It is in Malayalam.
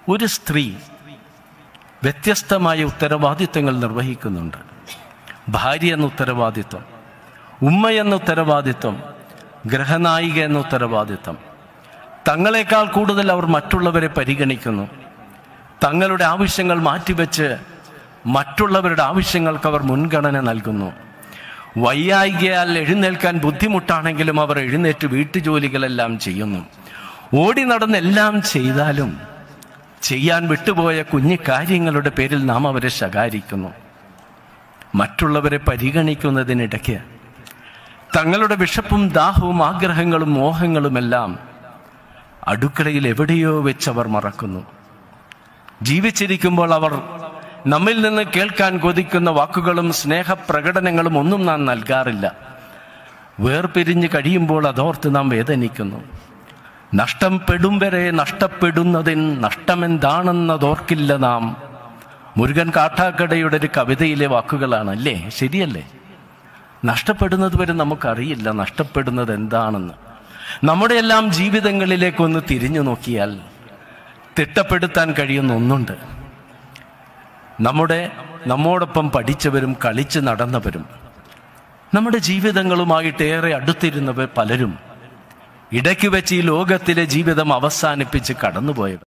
ഒരു സ്ത്രീ വ്യത്യസ്തമായ ഉത്തരവാദിത്വങ്ങൾ നിർവഹിക്കുന്നുണ്ട്. ഭാര്യ എന്ന ഉത്തരവാദിത്വം, ഉമ്മ എന്ന ഉത്തരവാദിത്വം, ഗൃഹനായിക എന്ന ഉത്തരവാദിത്വം. തങ്ങളെക്കാൾ കൂടുതൽ അവർ മറ്റുള്ളവരെ പരിഗണിക്കുന്നു. തങ്ങളുടെ ആവശ്യങ്ങൾ മാറ്റിവെച്ച് മറ്റുള്ളവരുടെ ആവശ്യങ്ങൾക്ക് അവർ മുൻഗണന നൽകുന്നു. വയ്യായികയാൽ എഴുന്നേൽക്കാൻ ബുദ്ധിമുട്ടാണെങ്കിലും അവർ എഴുന്നേറ്റ് വീട്ടുജോലികളെല്ലാം ചെയ്യുന്നു. ഓടി നടന്നെല്ലാം ചെയ്താലും ചെയ്യാൻ വിട്ടുപോയ കുഞ്ഞു കാര്യങ്ങളുടെ പേരിൽ നാം അവരെ ശകാരിക്കുന്നു. മറ്റുള്ളവരെ പരിഗണിക്കുന്നതിനിടയ്ക്ക് തങ്ങളുടെ വിശപ്പും ദാഹവും ആഗ്രഹങ്ങളും മോഹങ്ങളുമെല്ലാം അടുക്കളയിൽ എവിടെയോ വെച്ചവർ മറക്കുന്നു. ജീവിച്ചിരിക്കുമ്പോൾ അവർ നമ്മിൽ നിന്ന് കേൾക്കാൻ കൊതിക്കുന്ന വാക്കുകളും സ്നേഹപ്രകടനങ്ങളും ഒന്നും നാം നൽകാറില്ല. വേർപിരിഞ്ഞ് കഴിയുമ്പോൾ അതോർത്ത് നാം വേദനിക്കുന്നു. നഷ്ടം പെടും വരെ നഷ്ടപ്പെടുന്നതിന് നഷ്ടമെന്താണെന്നതോർക്കില്ല നാം. മുരുകൻ കാട്ടാക്കടയുടെ ഒരു കവിതയിലെ വാക്കുകളാണ്, അല്ലേ? ശരിയല്ലേ? നഷ്ടപ്പെടുന്നത് വരെ നമുക്കറിയില്ല നഷ്ടപ്പെടുന്നത് എന്താണെന്ന്. നമ്മുടെ എല്ലാം ജീവിതങ്ങളിലേക്കൊന്ന് തിരിഞ്ഞു നോക്കിയാൽ തിട്ടപ്പെടുത്താൻ കഴിയുന്ന ഒന്നുണ്ട്. നമ്മോടൊപ്പം പഠിച്ചവരും കളിച്ച് നടന്നവരും നമ്മുടെ ജീവിതങ്ങളുമായിട്ട് ഏറെ അടുത്തിരുന്നവർ പലരും ഇടയ്ക്ക് വെച്ച് ഈ ലോകത്തിലെ ജീവിതം അവസാനിപ്പിച്ച് കടന്നുപോയവർ.